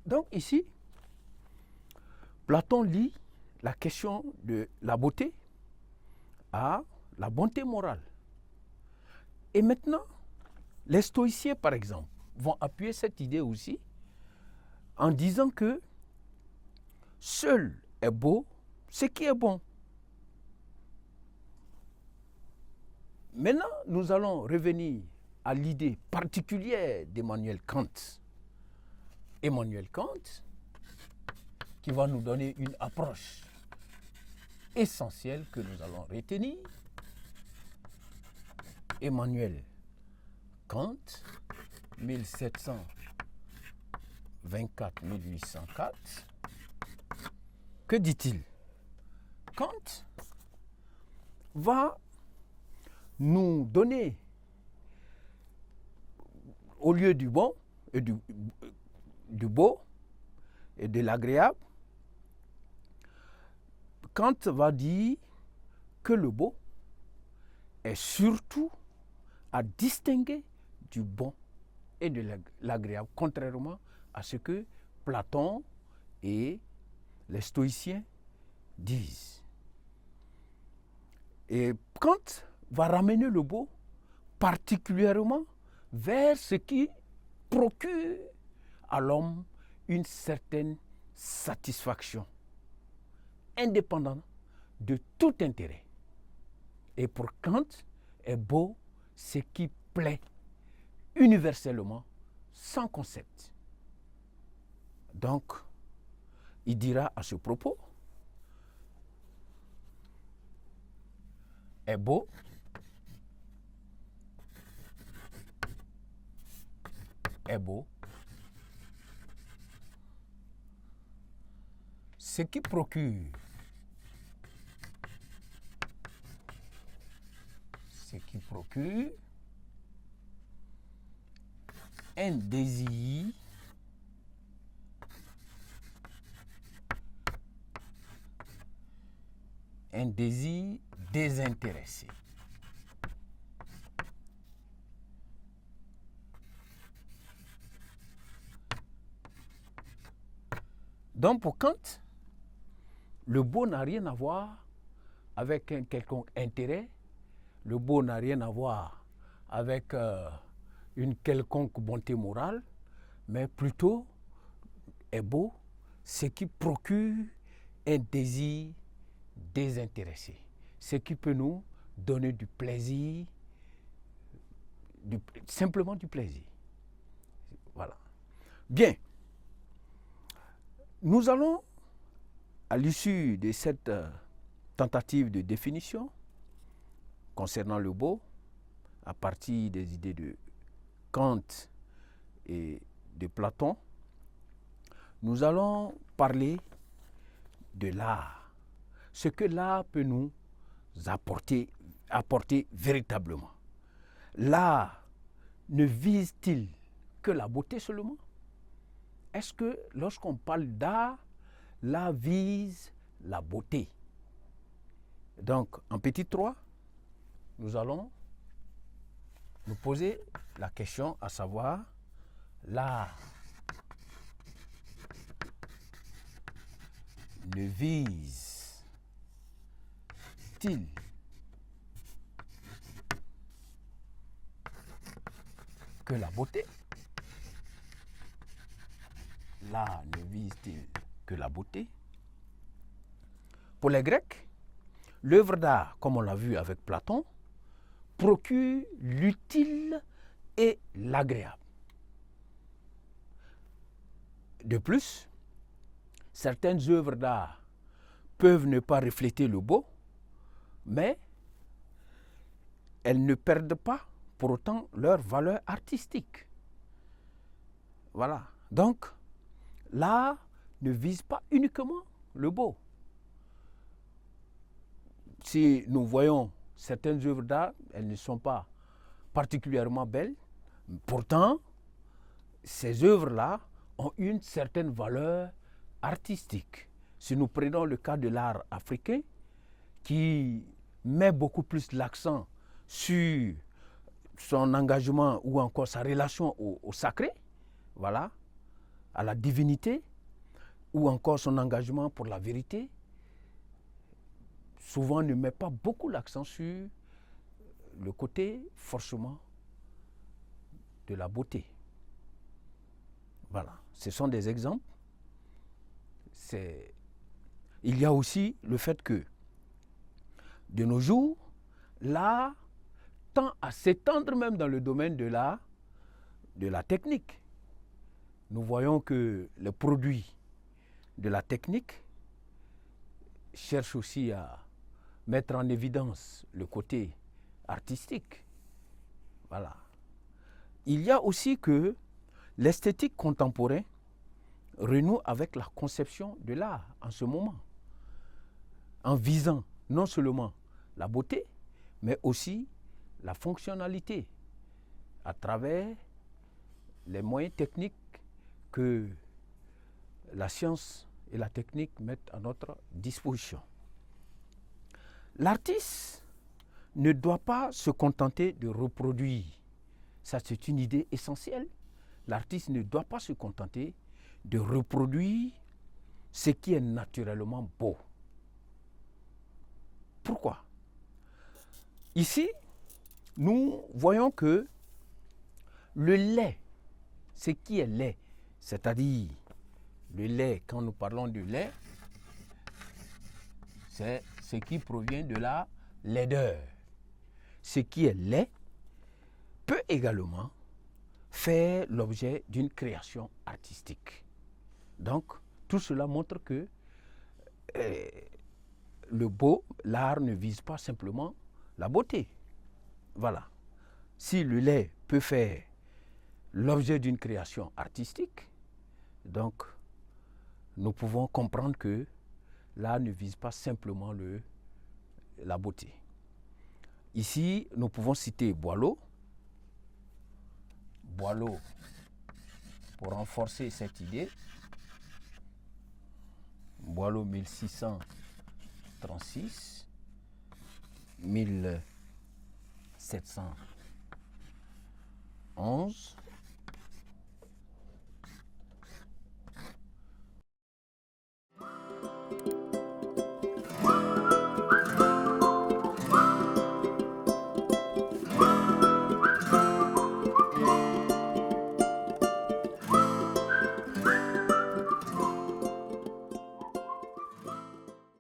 Donc ici, Platon lie la question de la beauté à la bonté morale. Et maintenant, les stoïciens, par exemple, vont appuyer cette idée aussi en disant que seul est beau ce qui est bon. Maintenant, nous allons revenir à l'idée particulière d'Emmanuel Kant. Emmanuel Kant, qui va nous donner une approche essentielle que nous allons retenir. Emmanuel Kant, 1724-1804. Que dit-il? Kant va nous donner, au lieu du bon et du beau et de l'agréable, Kant va dire que le beau est surtout à distinguer du bon et de l'agréable, contrairement à ce que Platon et les stoïciens disent. Et Kant va ramener le beau particulièrement vers ce qui procure à l'homme une certaine satisfaction, indépendante de tout intérêt. Et pour Kant, est beau ce qui plaît universellement, sans concept. Donc, il dira à ce propos, est beau ce qui procure un désir désintéressé. Donc pour Kant, le beau n'a rien à voir avec un quelconque intérêt, le beau n'a rien à voir avec une quelconque bonté morale, mais plutôt est beau ce qui procure un désir désintéressé, ce qui peut nous donner du plaisir, simplement du plaisir. Voilà. Bien. Nous allons, à l'issue de cette tentative de définition concernant le beau, à partir des idées de Kant et de Platon, nous allons parler de l'art, ce que l'art peut nous apporter véritablement. L'art ne vise-t-il que la beauté seulement? Est-ce que lorsqu'on parle d'art, l'art vise la beauté? Donc, en petit 3, nous allons nous poser la question à savoir, l'art ne vise-t-il que la beauté? L'art ne vise-t-il que la beauté? Pour les Grecs, l'œuvre d'art, comme on l'a vu avec Platon, procure l'utile et l'agréable. De plus, certaines œuvres d'art peuvent ne pas refléter le beau, mais elles ne perdent pas pour autant leur valeur artistique. Voilà. Donc, l'art ne vise pas uniquement le beau. Si nous voyons certaines œuvres d'art, elles ne sont pas particulièrement belles. Pourtant, ces œuvres-là ont une certaine valeur artistique. Si nous prenons le cas de l'art africain, qui met beaucoup plus l'accent sur son engagement ou encore sa relation au sacré, voilà, à la divinité ou encore son engagement pour la vérité, souvent ne met pas beaucoup l'accent sur le côté forcément de la beauté. Voilà, ce sont des exemples. Il y a aussi le fait que, de nos jours, l'art tend à s'étendre même dans le domaine de la technique. Nous voyons que les produits de la technique cherchent aussi à mettre en évidence le côté artistique. Voilà. Il y a aussi que l'esthétique contemporaine renoue avec la conception de l'art en ce moment, en visant non seulement la beauté, mais aussi la fonctionnalité à travers les moyens techniques que la science et la technique mettent à notre disposition. L'artiste ne doit pas se contenter de reproduire. Ça, c'est une idée essentielle. L'artiste ne doit pas se contenter de reproduire ce qui est naturellement beau. Pourquoi? Ici, nous voyons que le lait, ce qui est lait, c'est-à-dire le lait, quand nous parlons de lait, c'est ce qui provient de la laideur. Ce qui est lait peut également faire l'objet d'une création artistique. Donc, tout cela montre que le beau, l'art ne vise pas simplement la beauté. Voilà. Si le lait peut faire l'objet d'une création artistique, donc nous pouvons comprendre que l'art ne vise pas simplement la beauté. Ici, nous pouvons citer Boileau. Boileau, pour renforcer cette idée, Boileau 1636, 1711,